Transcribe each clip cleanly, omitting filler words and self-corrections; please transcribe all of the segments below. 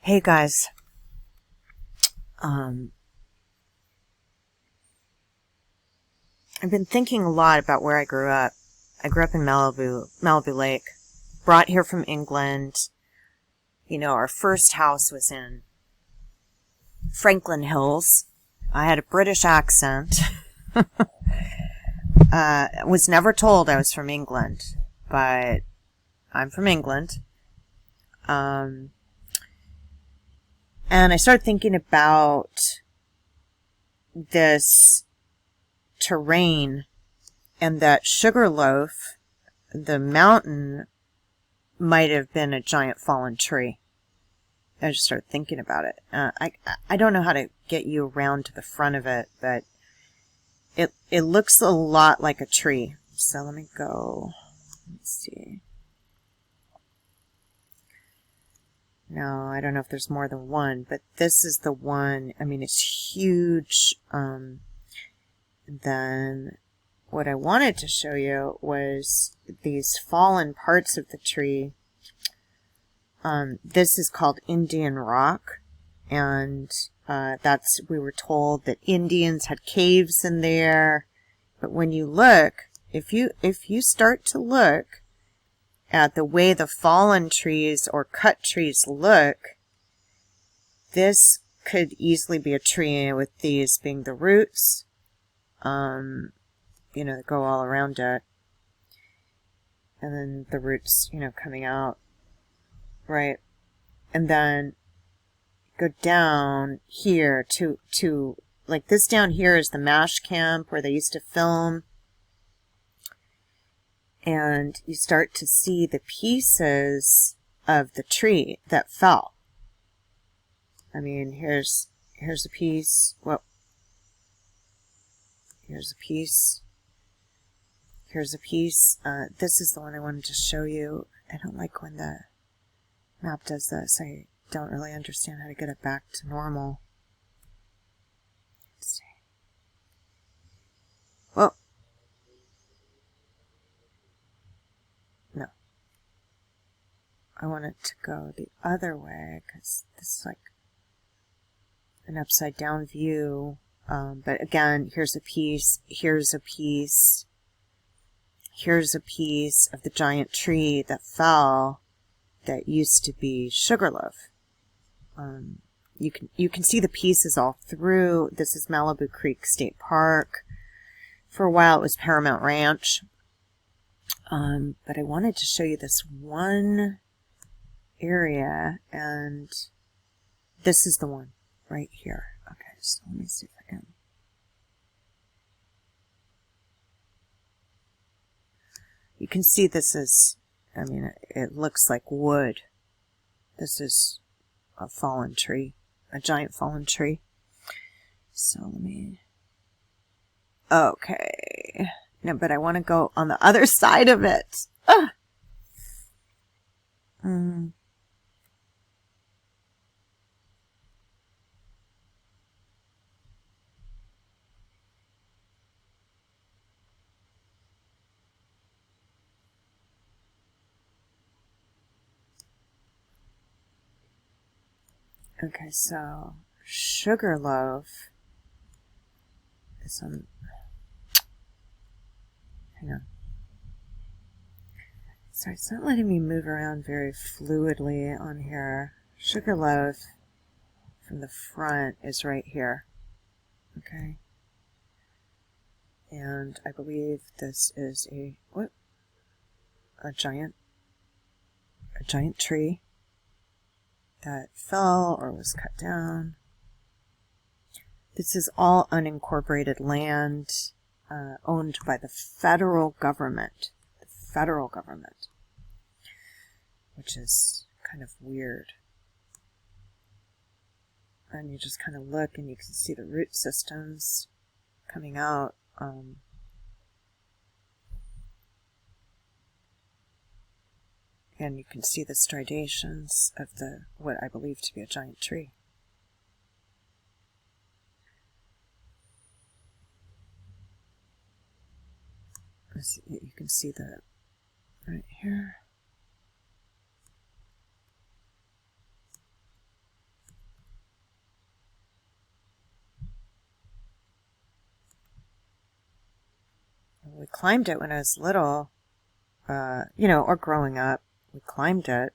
Hey guys, I've been thinking a lot about where I grew up. I grew up in Malibu Lake, brought here from England. You know, our first house was in Franklin Hills. I had a British accent. Was never told I was from England, but I'm from England. And I started thinking about this terrain and that Sugarloaf, the mountain, might have been a giant fallen tree. I just started thinking about it. I don't know how to get you around to the front of it, but it looks a lot like a tree. So let me go. Let's see. No, I don't know if there's more than one, but this is the one. I mean, it's huge. Then what I wanted to show you was these fallen parts of the tree. This is called Indian Rock, and we were told that Indians had caves in there. But when you look, if you start to look at the way the fallen trees or cut trees look, this could easily be a tree, with these being the roots, that go all around it. And then the roots, coming out, right? And then go down here to like this down here is the MASH camp where they used to film. And you start to see the pieces of the tree that fell. I mean, here's a piece. Well, here's a piece. Here's a piece. This is the one I wanted to show you. I don't like when the map does this. I don't really understand how to get it back to normal. Let's see. Well, no. I want it to go the other way because this is like an upside down view. But again, here's a piece. Here's a piece. Here's a piece of the giant tree that fell that used to be Sugarloaf. You can see the pieces all through. This is Malibu Creek State Park. For a while it was Paramount Ranch. But I wanted to show you this one area, and this is the one right here. Okay, so let me see if I can. You can see this is, I mean, it looks like wood. This is a fallen tree, a giant fallen tree. So let me, okay. No, but I want to go on the other side of it. Okay, so Sugarloaf is on. Hang on. Sorry, it's not letting me move around very fluidly on here. Sugarloaf from the front is right here. Okay. And I believe this is a giant tree that fell or was cut down. This is all unincorporated land owned by the federal government. The federal government. Which is kind of weird. And you just kind of look and you can see the root systems coming out. And you can see the striations of what I believe to be a giant tree. You can see that right here. climbed it when I was little, you know, or growing up. We climbed it.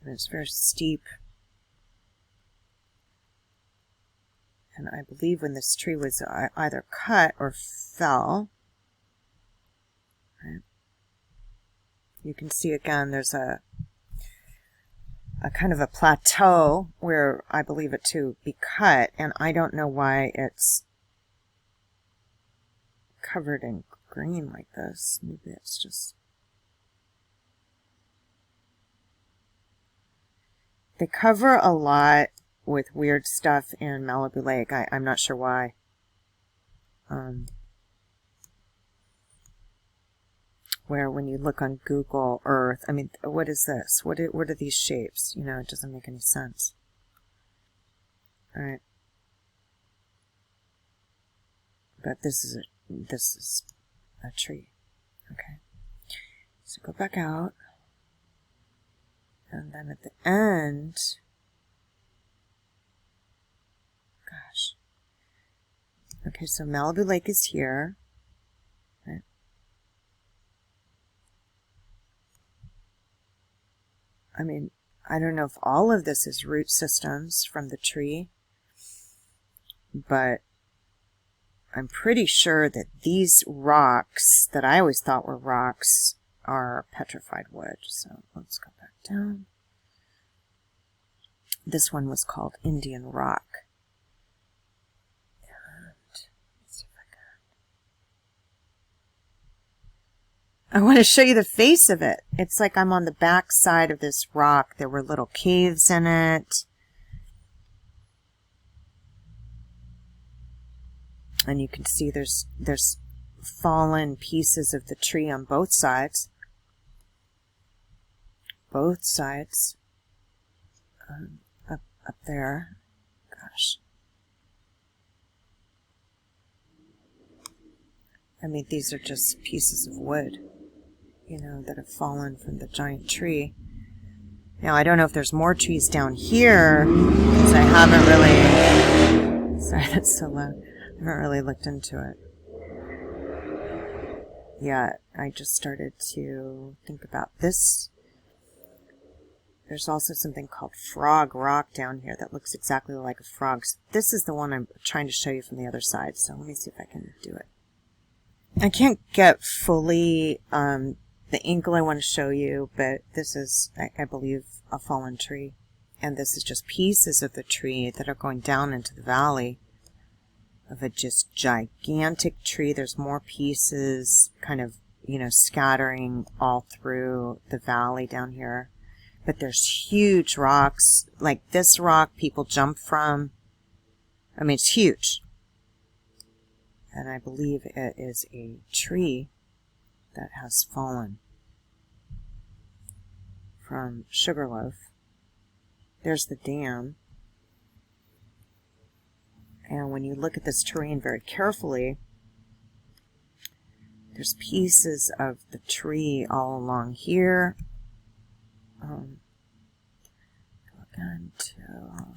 And it's very steep. And I believe when this tree was either cut or fell, right, you can see again there's a kind of a plateau where I believe it to be cut, and I don't know why it's covered in green like this. Maybe it's just... They cover a lot with weird stuff in Malibou Lake. I'm not sure why. Where when you look on Google Earth, I mean, what is this? What are these shapes? You know, it doesn't make any sense. All right. But this is a tree. Okay. So go back out. And then at the end, gosh. Okay, so Malibou Lake is here. Right. I mean, I don't know if all of this is root systems from the tree, but I'm pretty sure that these rocks that I always thought were rocks are petrified wood. So let's go back down. This one was called Indian Rock. And let's see if I want to show you the face of it. It's like I'm on the back side of this rock. There were little caves in it. And you can see there's fallen pieces of the tree on both sides. Both sides. Up there. Gosh. I mean, these are just pieces of wood, you know, that have fallen from the giant tree. Now, I don't know if there's more trees down here, because I haven't really... Sorry, that's so loud. I haven't really looked into it yet. I just started to think about this. There's also something called Frog Rock down here that looks exactly like a frog. So this is the one I'm trying to show you from the other side. So let me see if I can do it. I can't get fully the angle I want to show you, but this is, I believe, a fallen tree. And this is just pieces of the tree that are going down into the valley of a just gigantic tree. There's more pieces kind of, you know, scattering all through the valley down here. But there's huge rocks, like this rock people jump from. I mean, it's huge. And I believe it is a tree that has fallen from Sugarloaf. There's the dam. And when you look at this terrain very carefully, there's pieces of the tree all along here. Go again to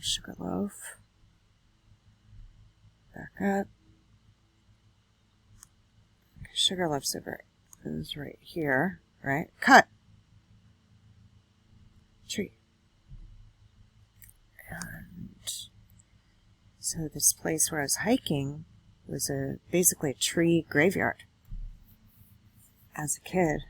Sugarloaf. Back up. Okay, Sugarloaf's over is right here, right? Cut. Tree. And so this place where I was hiking was basically a tree graveyard as a kid.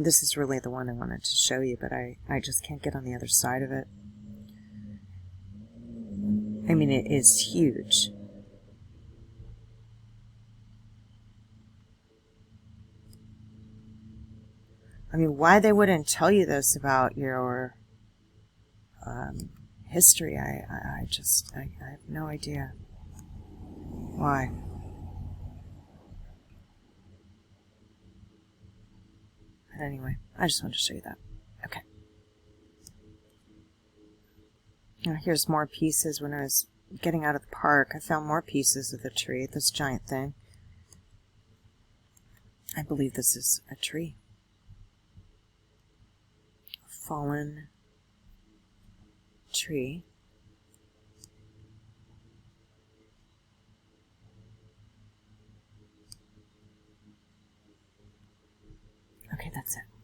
This is really the one I wanted to show you, but I just can't get on the other side of it. I mean, it is huge. I mean, why they wouldn't tell you this about your history, I have no idea. Why? But anyway, I just wanted to show you that. Okay. Now here's more pieces. When I was getting out of the park, I found more pieces of the tree, this giant thing. I believe this is a tree. fallen tree. Okay, that's it.